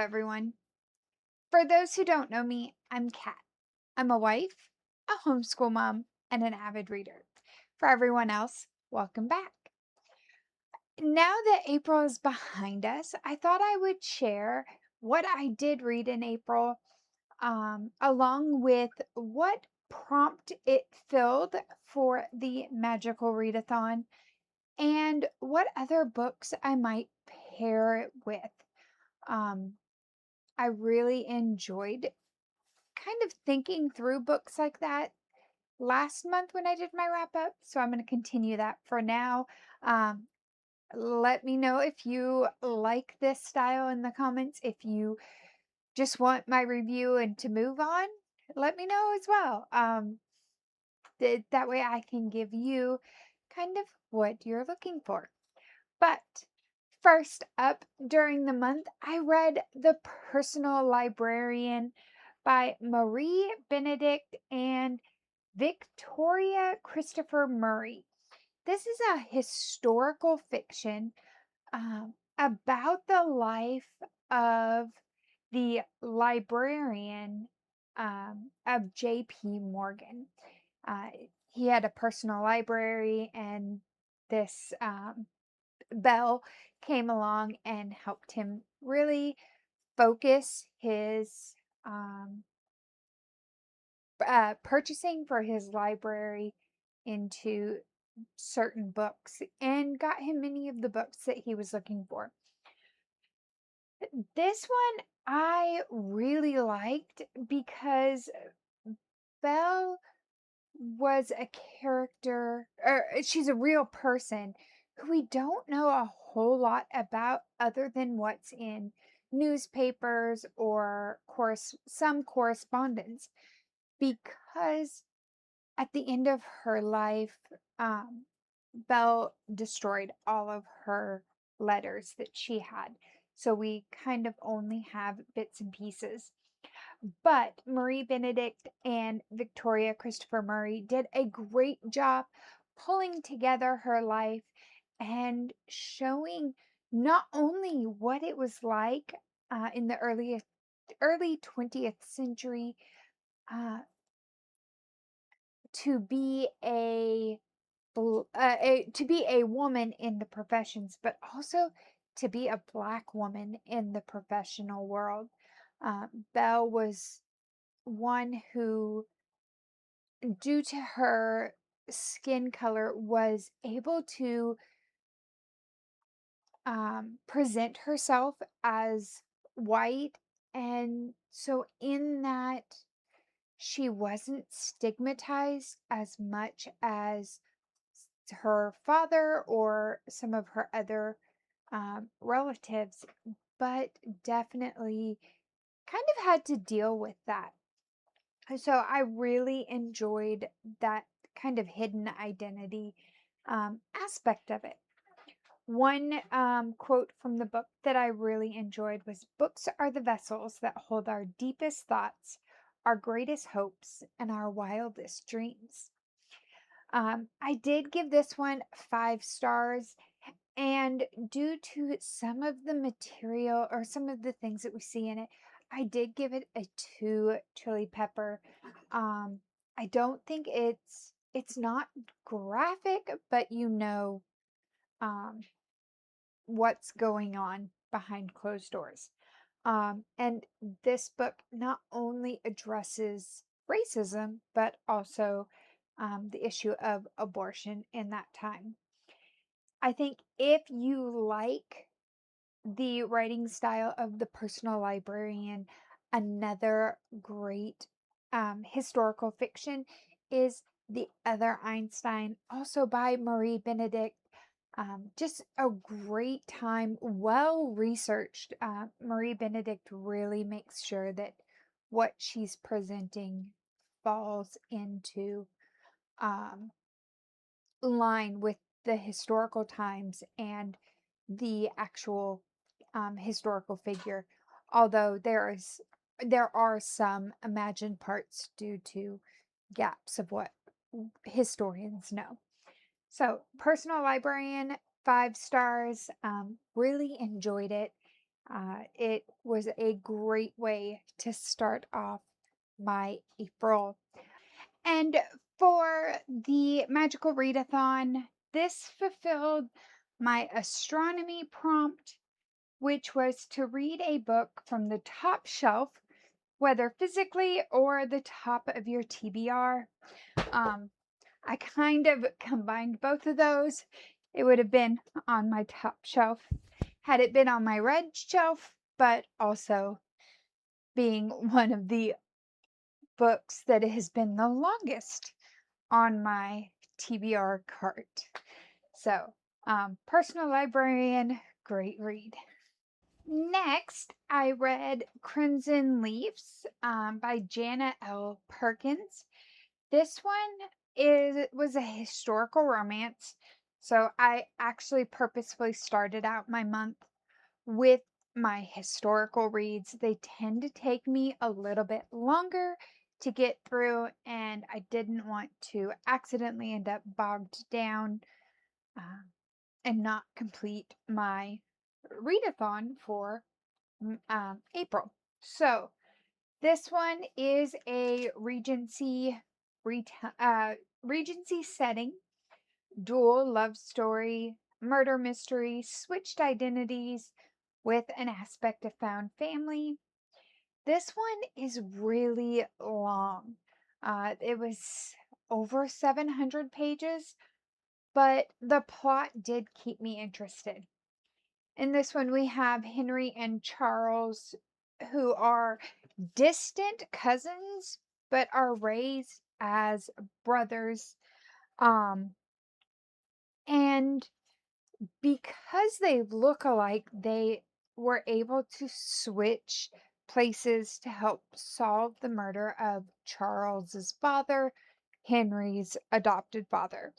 everyone. For those who don't know me, I'm Kat. I'm a wife, a homeschool mom, and an avid reader. For everyone else, welcome back. Now that April is behind us, I thought I would share what I did read in April, along with what prompt it filled for the Magical Readathon and what other books I might pair it with. Um, I really enjoyed kind of thinking through books like that last month when I did my wrap up. So I'm going to continue that for now. Um, Let me know if you like this style in the comments. If you just want my review and to move on, let me know as well. That way I can give you kind of what you're looking for. But first up during the month, I read The Personal Librarian by Marie Benedict and Victoria Christopher Murray. This is a historical fiction about the life of the librarian of J.P. Morgan. Uh, he had a personal library, and this Belle came along and helped him really focus his um, purchasing for his library into certain books and got him many of the books that he was looking for. This one I really liked because Belle was a character, or she's a real person who we don't know a whole lot about other than what's in newspapers or some correspondence, because at the end of her life, um, Belle destroyed all of her letters that she had. So we kind of only have bits and pieces. But Marie Benedict and Victoria Christopher Murray did a great job pulling together her life and showing not only what it was like in the early 20th century uh, to be to be a woman in the professions, but also to be a Black woman in the professional world. Belle was one who, due to her skin color, was able to present herself as white. And so, in that, she wasn't stigmatized as much as her father or some of her other relatives, but definitely kind of had to deal with that. So I really enjoyed that kind of hidden identity aspect of it. One quote from the book that I really enjoyed was, "Books are the vessels that hold our deepest thoughts, our greatest hopes, and our wildest dreams." I did give this one 5 stars, and due to some of the material or some of the things that we see in it, I did give it a 2 chili pepper. Um, I don't think it's not graphic, but um, what's going on behind closed doors. And this book not only addresses racism, but also the issue of abortion in that time. I think if you like the writing style of The Personal Librarian, another great historical fiction is The Other Einstein, also by Marie Benedict. Just a great time, well researched. Marie Benedict really makes sure that what she's presenting falls into um, line with the historical times and the actual historical figure. Although there are some imagined parts due to gaps of what historians know. So, Personal Librarian, 5 stars. Really enjoyed it. It was a great way to start off my April. And for the Magical Readathon, this fulfilled my astronomy prompt, which was to read a book from the top shelf, whether physically or the top of your TBR. Um, I kind of combined both of those. It would have been on my top shelf had it been on my red shelf, but also being one of the books that has been the longest on my TBR cart. So, Personal Librarian, great read. Next, I read Crimson Leaves by Jana L. Perkins. This one was a historical romance. So I actually purposefully started out my month with my historical reads. They tend to take me a little bit longer to get through, and I didn't want to accidentally end up bogged down and not complete my readathon for April. So this one is a Regency setting, dual love story, murder mystery, switched identities with an aspect of found family. This one is really long. It was over 700 pages, but the plot did keep me interested. In this one, we have Henry and Charles, who are distant cousins, but are raised as brothers. And because they look alike, they were able to switch places to help solve the murder of Charles's father, Henry's adopted father,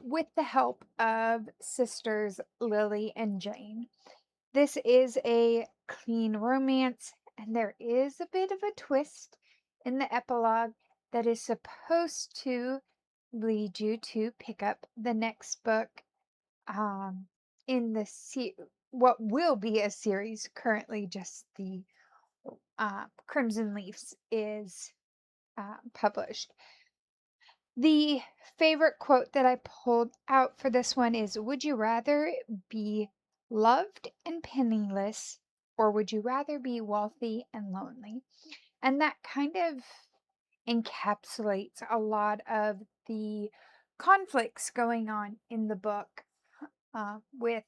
with the help of sisters Lily and Jane. This is a clean romance, and there is a bit of a twist in the epilogue that is supposed to lead you to pick up the next book in the what will be a series. Currently, just the Crimson Leaves is published. The favorite quote that I pulled out for this one is, would you rather be loved and penniless, or would you rather be wealthy and lonely? And that kind of encapsulates a lot of the conflicts going on in the book with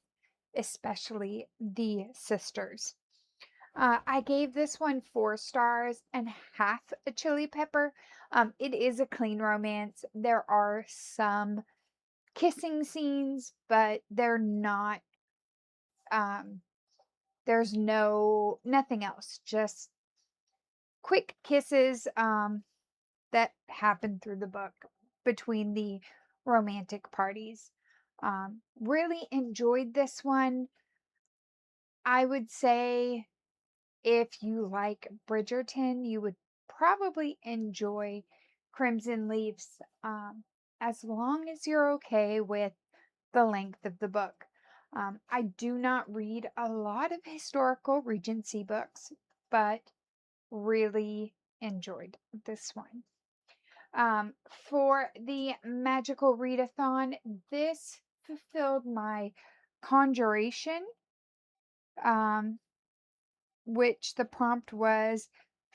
especially the sisters. I gave this one 4 stars and half a chili pepper. It is a clean romance. There are some kissing scenes, but they're not, there's nothing else. Just quick kisses that happen through the book between the romantic parties. Really enjoyed this one. I would say if you like Bridgerton, you would probably enjoy Crimson Leaves, as long as you're okay with the length of the book. I do not read a lot of historical Regency books, but really enjoyed this one. For the Magical Readathon, this fulfilled my conjuration, um, which the prompt was,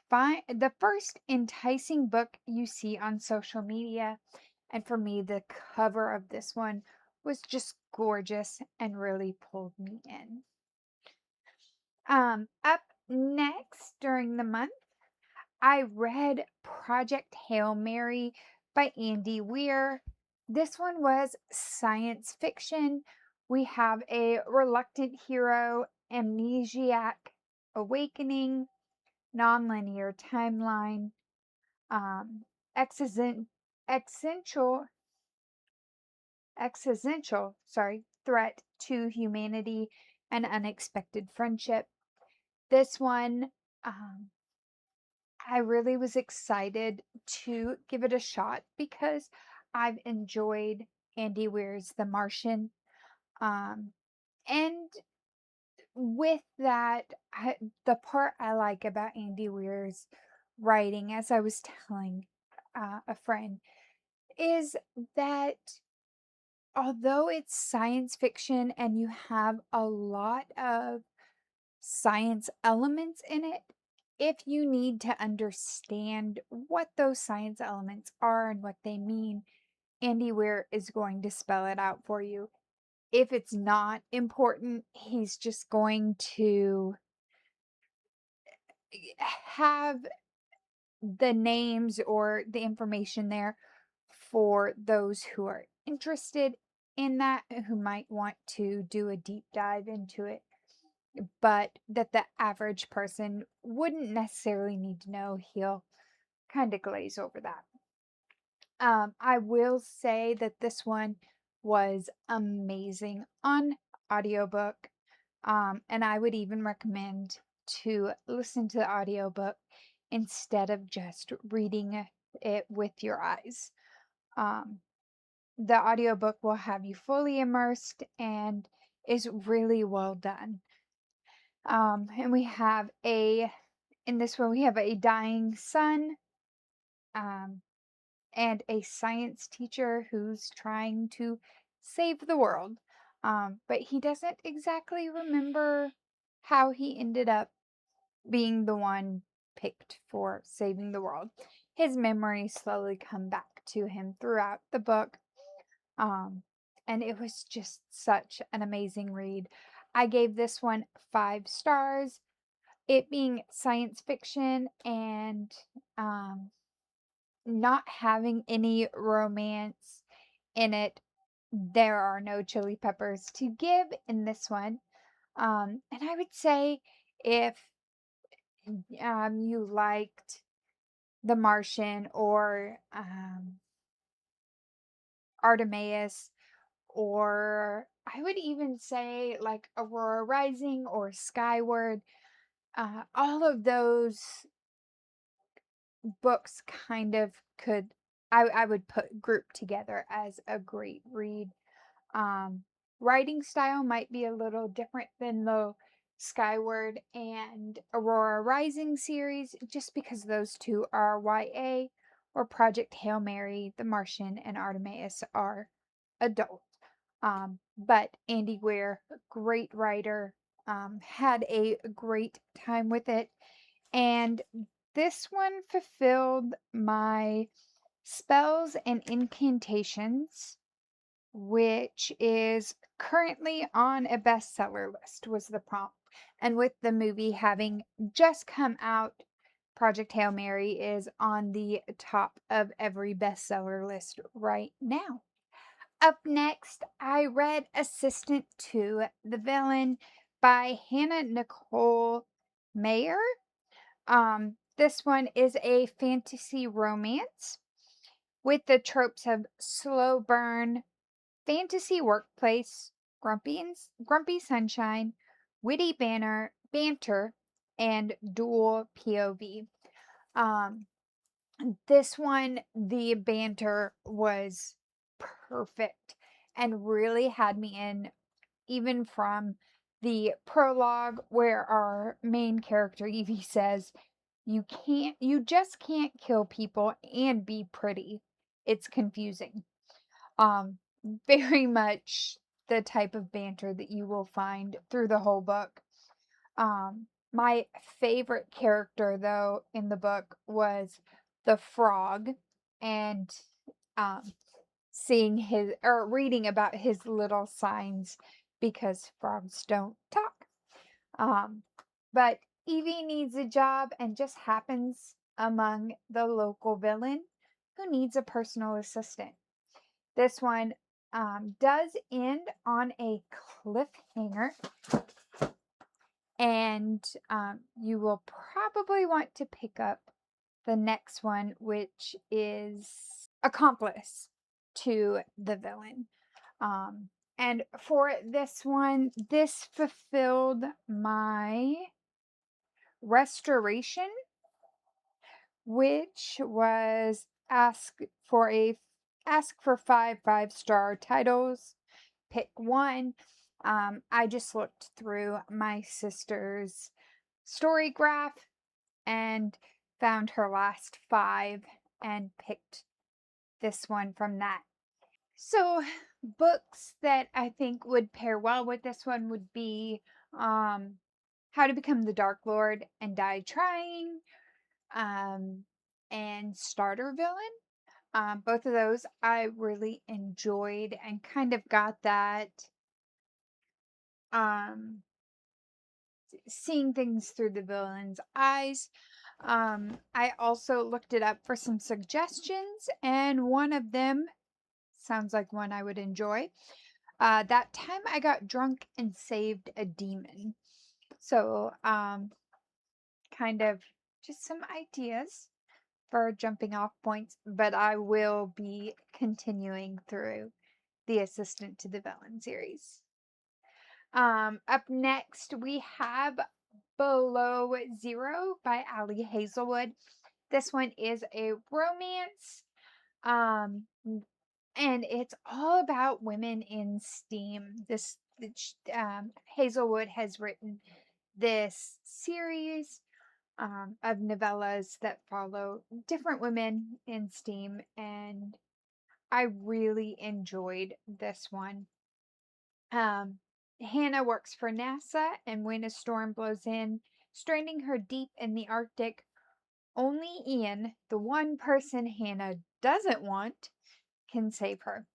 find the first enticing book you see on social media. And for me, the cover of this one was just gorgeous and really pulled me in. Up next during the month, I read Project Hail Mary by Andy Weir. This one was science fiction. We have a reluctant hero, amnesiac awakening, nonlinear timeline, um, existen- existential, threat to humanity, and unexpected friendship. This one, um, I really was excited to give it a shot because I've enjoyed Andy Weir's The Martian. Um, and with that, the part I like about Andy Weir's writing, as I was telling a friend, is that although it's science fiction and you have a lot of science elements in it, if you need to understand what those science elements are and what they mean, Andy Weir is going to spell it out for you. If it's not important, he's just going to have the names or the information there for those who are interested in that, who might want to do a deep dive into it, but that the average person wouldn't necessarily need to know. He'll kind of glaze over that. I will say that this one was amazing on audiobook. And I would even recommend to listen to the audiobook instead of just reading it with your eyes. Um, the audiobook will have you fully immersed and is really well done. And in this one, we have a dying son, um, and a science teacher who's trying to save the world. But he doesn't exactly remember how he ended up being the one picked for saving the world. His memories slowly come back to him throughout the book. Um, and it was just such an amazing read. I gave this one 5 stars. It being science fiction and not having any romance in it, there are no chili peppers to give in this one. And I would say if you liked The Martian or Artemis, or I would even say like Aurora Rising or Skyward, all of those books kind of I would put group together as a great read. Um, Writing style might be a little different than the Skyward and Aurora Rising series, just because those two are YA, or Project Hail Mary, The Martian, and Artemis are adult. But Andy Weir, great writer, had a great time with it. And this one fulfilled my spells and incantations, which is currently on a bestseller list, was the prompt. And with the movie having just come out, Project Hail Mary is on the top of every bestseller list right now. Up next, I read Assistant to the Villain by Hannah Nicole Mayer. This one is a fantasy romance with the tropes of slow burn, fantasy workplace, grumpy sunshine, witty banter, and dual POV. Um, this one, the banter was perfect and really had me in, even from the prologue where our main character Evie says, you just can't kill people and be pretty. It's confusing. Um, Very much the type of banter that you will find through the whole book. My favorite character, though, in the book was the frog, and um, seeing his or reading about his little signs, because frogs don't talk. Um, but Evie needs a job and just happens among the local villain who needs a personal assistant. This one does end on a cliffhanger, and you will probably want to pick up the next one, which is Accomplice to the Villain. And for this one, this fulfilled my restoration, which was ask for 5 5-star titles, pick one. I just looked through my sister's story graph and found her last 5 and picked this one from that. So, books that I think would pair well with this one would be um, How to Become the Dark Lord and Die Trying, um, and Starter Villain. Both of those I really enjoyed and kind of got that um, seeing things through the villain's eyes. I also looked it up for some suggestions, and one of them sounds like one I would enjoy. That time I got drunk and saved a demon. So, kind of just some ideas for jumping off points, but I will be continuing through the Assistant to the Villain series. Up next, we have Below Zero by Ali Hazelwood. This one is a romance. Um, and it's all about women in STEAM. Hazelwood has written this series of novellas that follow different women in STEAM, and I really enjoyed this one. Hannah works for NASA, and when a storm blows in, stranding her deep in the Arctic, only Ian, the one person Hannah doesn't want, can save her.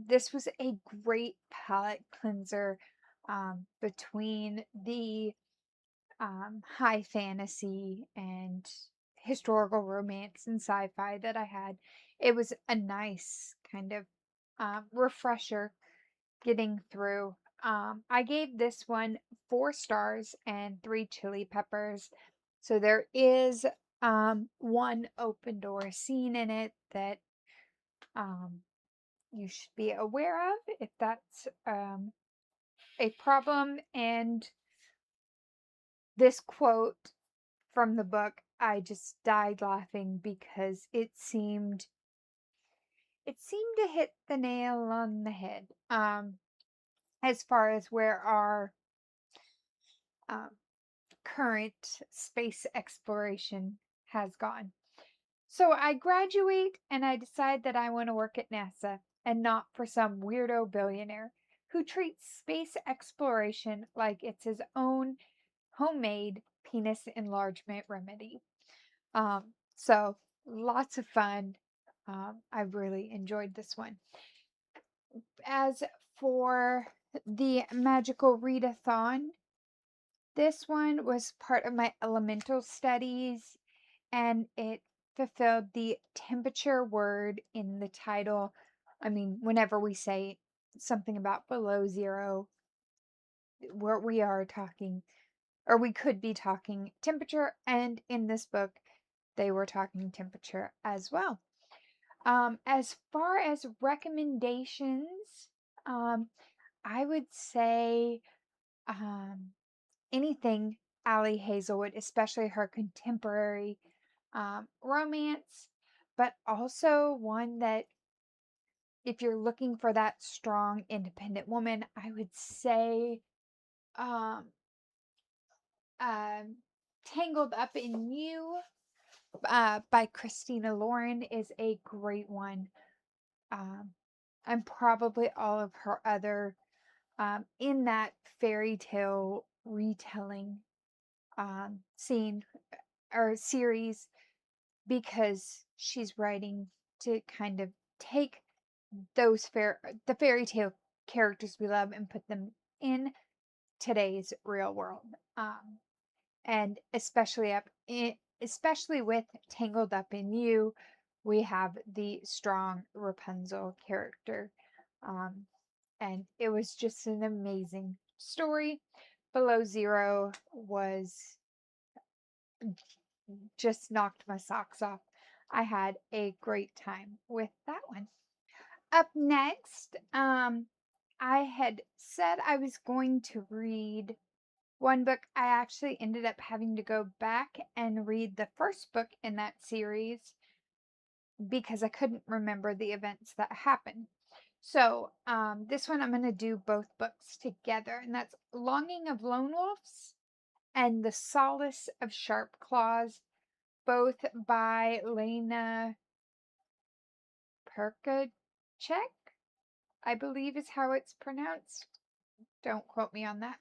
This was a great palette cleanser between the high fantasy and historical romance and sci-fi that I had. It was a nice kind of refresher getting through. I gave this one 4 stars and 3 chili peppers. So there is one open door scene in it that um, you should be aware of if that's a problem. And this quote from the book, I just died laughing because it seemed to hit the nail on the head. As far as where our um, current space exploration has gone. So I graduate and I decide that I want to work at NASA and not for some weirdo billionaire who treats space exploration like it's his own homemade penis enlargement remedy. So lots of fun. I really enjoyed this one. As for the Magical Readathon, this one was part of my elemental studies, and it fulfilled the temperature word in the title. I mean, whenever we say something about below zero, where we are talking, or we could be talking temperature, and in this book, they were talking temperature as well. As far as recommendations, I would say anything Ali Hazelwood, especially her contemporary romance, but also one that if you're looking for that strong, independent woman, I would say um, um, Tangled Up in You by Christina Lauren is a great one. Um, and probably all of her other in that fairy tale retelling scene or series, because she's writing to kind of take the fairy tale characters we love and put them in today's real world. And especially with Tangled Up in You, we have the strong Rapunzel character. Um, and it was just an amazing story. Below Zero was just knocked my socks off. I had a great time with that one. Up next, I had said I was going to read one book. I actually ended up having to go back and read the first book in that series because I couldn't remember the events that happened. So, this one I'm going to do both books together, and that's Longing of Lone Wolves and The Solace of Sharp Claws, both by Lena Perkacek, I believe is how it's pronounced. Don't quote me on that.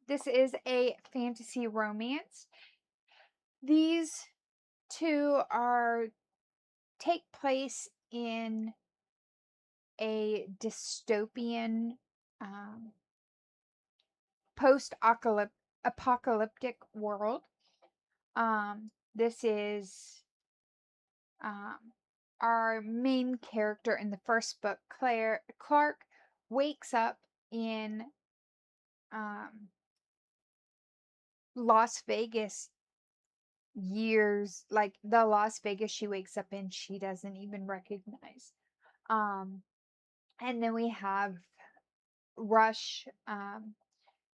This is a fantasy romance. These two take place in a dystopian, um, post-apocalyptic world. This is um, our main character in the first book, Clark, wakes up in um, Las Vegas years, like the Las Vegas she wakes up in, she doesn't even recognize. Um, and then we have Rush,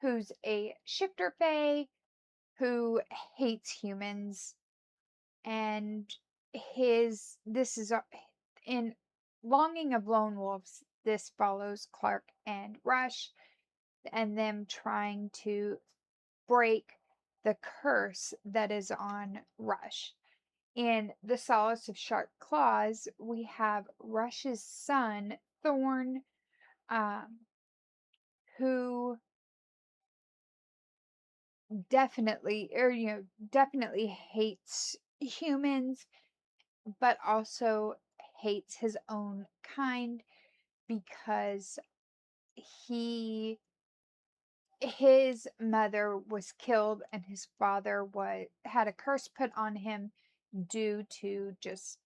who's a shifter fae who hates humans, and this is in Longing of Lone Wolves. This follows Clark and Rush and them trying to break the curse that is on Rush. In The Solace of Sharp Claws, we have Rush's son, Thorn, um, who definitely hates humans, but also hates his own kind because he his mother was killed and his father had a curse put on him due to just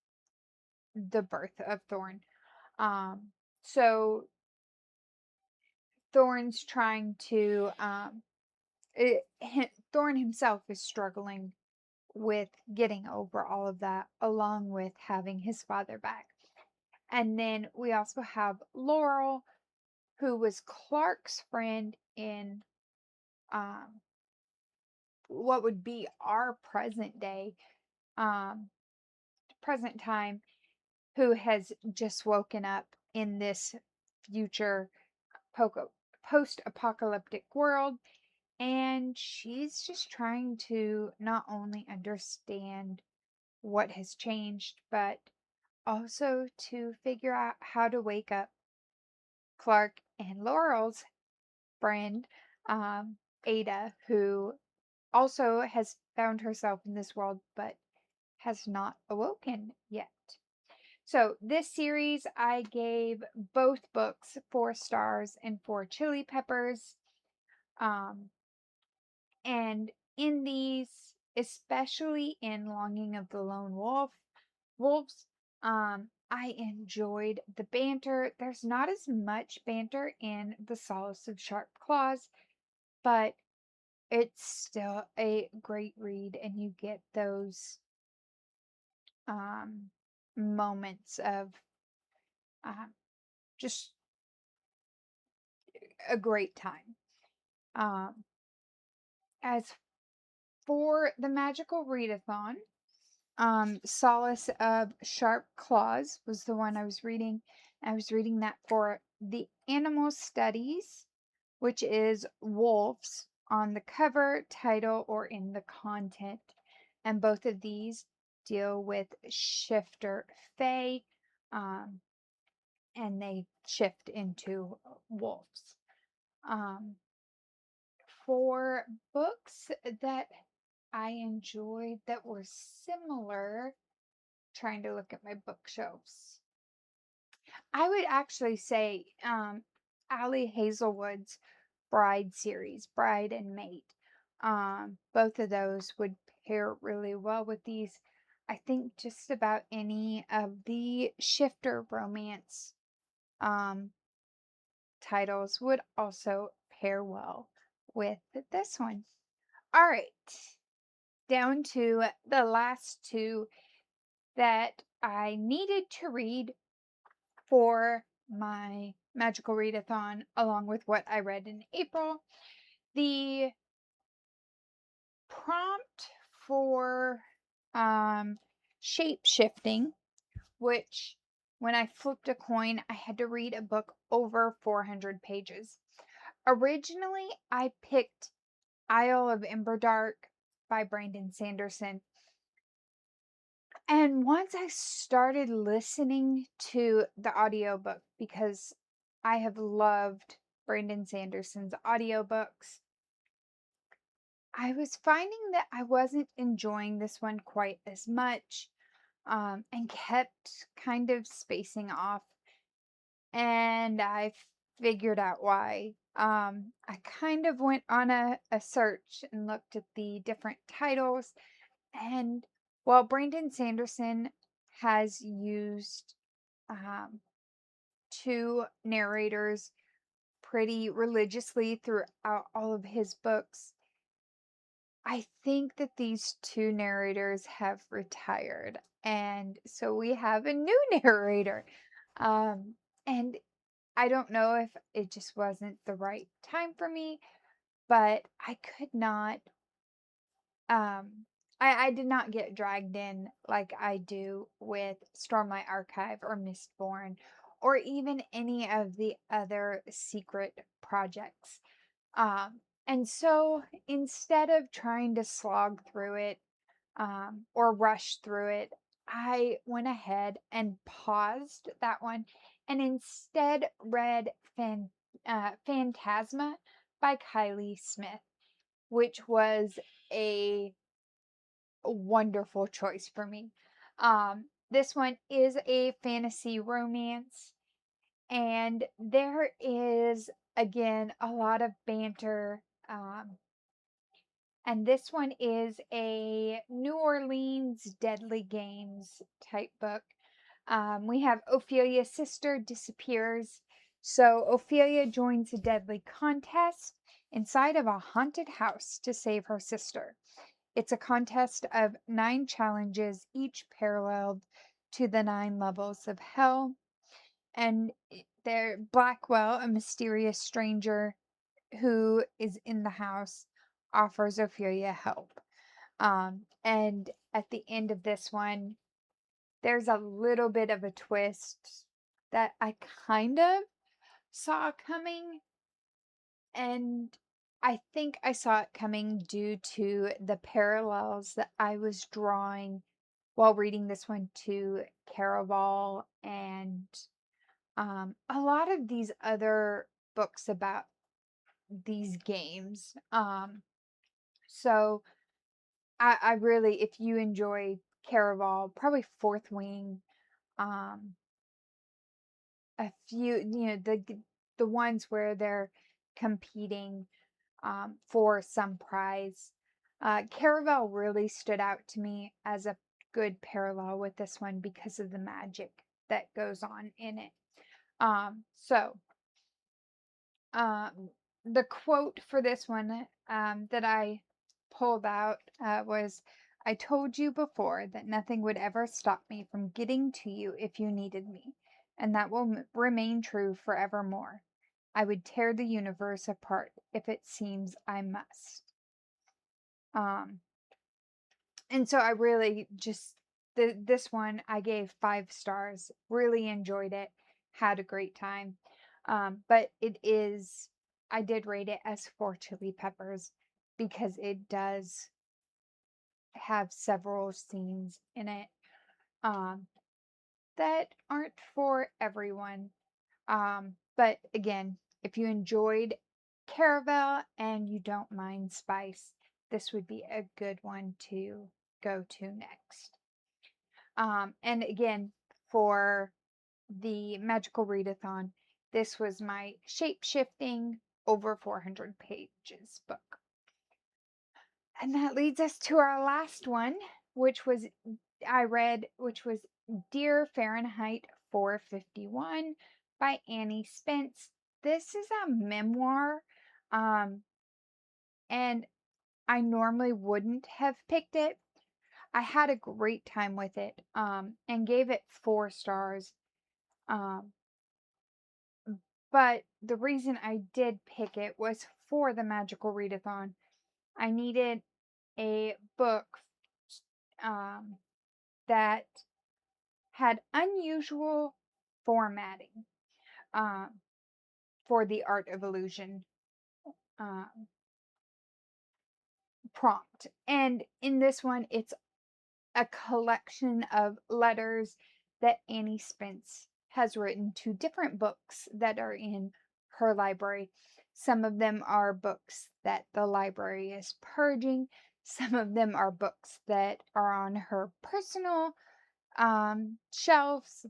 the birth of Thorn. So Thorn's trying to Thorn himself is struggling with getting over all of that, along with having his father back. And then we also have Laurel, who was Clark's friend in um, what would be our present day, um, present time, who has just woken up in this future post apocalyptic world. And she's just trying to not only understand what has changed, but also to figure out how to wake up Clark and Laurel's friend, Ada, who also has found herself in this world but has not awoken yet. So, this series, I gave both books 4 stars and 4 chili peppers. Um, and in these, especially in Longing of the Lone Wolves, I enjoyed the banter. There's not as much banter in The Solace of Sharp Claws, but it's still a great read, and you get those um, moments of um, just a great time. Um, as for the Magical Readathon, Solace of Sharp Claws was the one I was reading. I was reading that for the Animal Studies, which is wolves on the cover, title, or in the content. And both of these deal with shifter fae, um, and they shift into wolves. Um, for books that I enjoyed that were similar, trying to look at my bookshelves, I would actually say Allie Hazelwood's Bride series, Bride and Mate. Both of those would pair really well with these. I think just about any of the shifter romance um, titles would also pair well with this one. All right, down to the last two that I needed to read for my Magical Readathon, along with what I read in April. The prompt for shape shifting, which when I flipped a coin, I had to read a book over 400 pages. Originally, I picked Isle of Emberdark by Brandon Sanderson. And once I started listening to the audiobook, because I have loved Brandon Sanderson's audiobooks, I was finding that I wasn't enjoying this one quite as much, and kept kind of spacing off. And I figured out why. I kind of went on a search and looked at the different titles. And while Brandon Sanderson has used um, two narrators pretty religiously throughout all of his books, I think that these two narrators have retired. And so we have a new narrator. And I don't know if it just wasn't the right time for me, but I could not, um, I did not get dragged in like I do with Stormlight Archive or Mistborn or even any of the other secret projects. And so instead of trying to slog through it, or rush through it, I went ahead and paused that one and instead read Phantasma by Kylie Smith, which was a wonderful choice for me. This one is a fantasy romance, and there is again a lot of banter. And this one is a New Orleans Deadly Games type book. We have Ophelia's sister disappears. So Ophelia joins a deadly contest inside of a haunted house to save her sister. It's a contest of 9 challenges, each paralleled to the 9 levels of hell. And there, Blackwell, a mysterious stranger who is in the house, offers Ophelia help. And at the end of this one, there's a little bit of a twist that I kind of saw coming. And I think I saw it coming due to the parallels that I was drawing while reading this one to Caraval and a lot of these other books about these games. So I really, if you enjoy Caraval, probably Fourth Wing, um, a few, the ones where they're competing for some prize. Caraval really stood out to me as a good parallel with this one because of the magic that goes on in it. So Um, the quote for this one that I pulled out was, "I told you before that nothing would ever stop me from getting to you if you needed me, and that will remain true forevermore. I would tear the universe apart if it seems I must." Um, and so I really just, this one I gave 5 stars, really enjoyed it, had a great time. But it is, I did rate it as 4 chili peppers because it does have several scenes in it um, that aren't for everyone. But again, if you enjoyed Caravel and you don't mind spice, this would be a good one to go to next. And again, for the Magical Readathon, this was my shape-shifting over 400 pages book. And that leads us to our last one, which was which was Dear Fahrenheit 451 by Annie Spence. This is a memoir, um, and I normally wouldn't have picked it. I had a great time with it, and gave it 4 stars. Um, but the reason I did pick it was for the Magical Readathon. I needed a book um, that had unusual formatting um, for the Art of Illusion uh, prompt. And in this one, it's a collection of letters that Annie Spence has written to different books that are in her library. Some of them are books that the library is purging. Some of them are books that are on her personal shelves,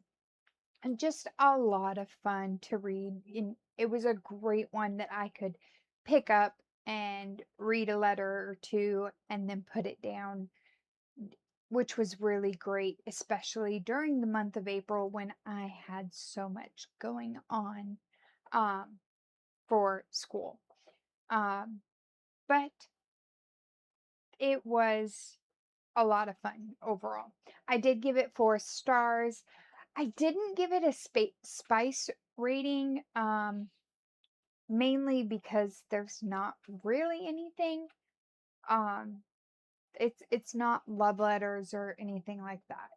and just a lot of fun to read. And it was a great one that I could pick up and read a letter or two and then put it down, which was really great, especially during the month of April when I had so much going on um, for school. Um, but it was a lot of fun overall. I did give it 4 stars. I didn't give it a spice rating, mainly because there's not really anything. Um, it's not love letters or anything like that.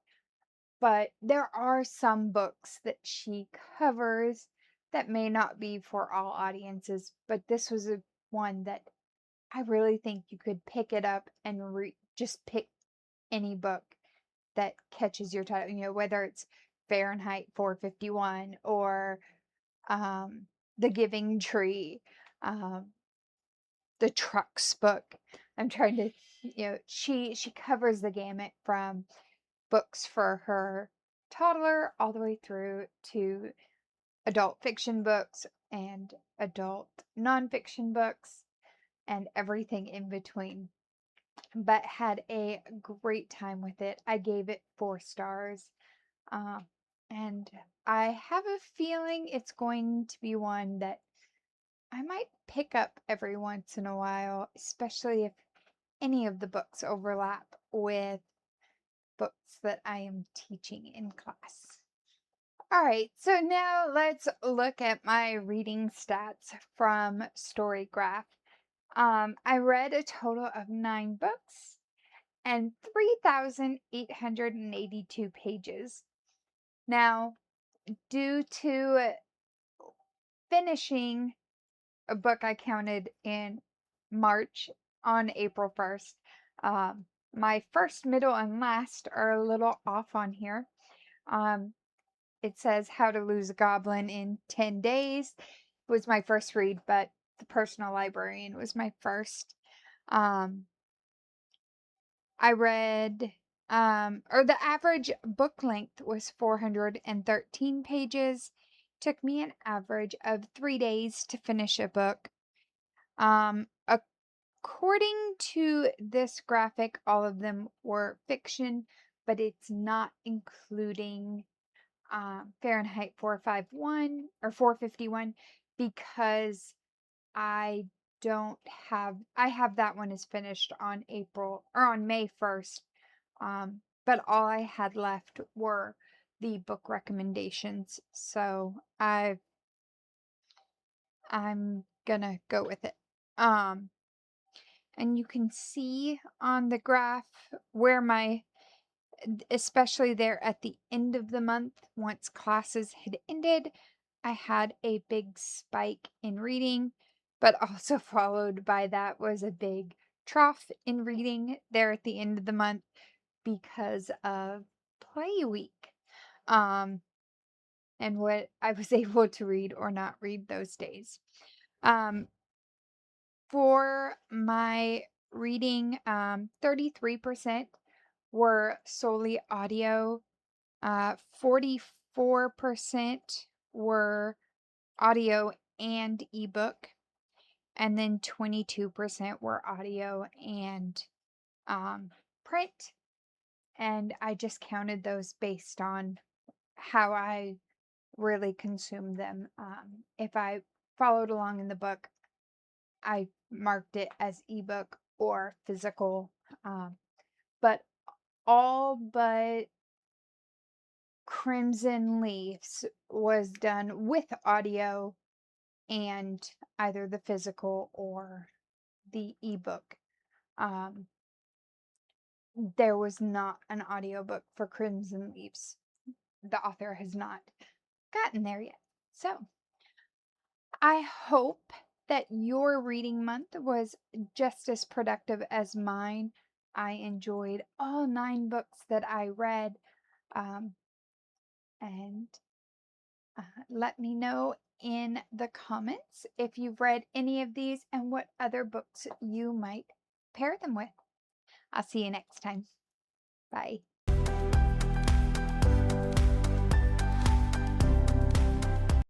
But there are some books that she covers that may not be for all audiences, but this was a one that I really think you could pick it up and just pick any book that catches your title, whether it's Fahrenheit 451 or The Giving Tree, um, the Trucks book. I'm trying to, she covers the gamut from books for her toddler all the way through to adult fiction books and adult nonfiction books and everything in between. But had a great time with it. I gave it 4 stars. Um, and I have a feeling it's going to be one that I might pick up every once in a while, especially if any of the books overlap with books that I am teaching in class. All right, so now let's look at my reading stats from Storygraph. I read a total of 9 books and 3,882 pages. Now, due to finishing a book I counted in March on April 1st, my first, middle, and last are a little off on here. It says How to Lose a Goblin in 10 Days was my first read, but The Personal Librarian was my first. Um, I read, or the average book length was 413 pages. Took me an average of 3 days to finish a book. According to this graphic, all of them were fiction, but it's not including Fahrenheit 451 or 451 because I don't have I have that one is finished on May 1st. But all I had left were the book recommendations. So I'm gonna go with it. And you can see on the graph where especially there at the end of the month, once classes had ended, I had a big spike in reading, but also followed by that was a big trough in reading there at the end of the month because of play week. And what I was able to read or not read those days. For my reading, 33% were solely audio, 44% were audio and ebook, and then 22% were audio and print. And I just counted those based on how I really consumed them. If I followed along in the book, I marked it as ebook or physical. But all but Crimson Leaves was done with audio and either the physical or the ebook. There was not an audiobook for Crimson Leaves. The author has not gotten there yet. So, I hope that your reading month was just as productive as mine. I enjoyed all 9 books that I read. Um, and let me know in the comments if you've read any of these and what other books you might pair them with. I'll see you next time. Bye.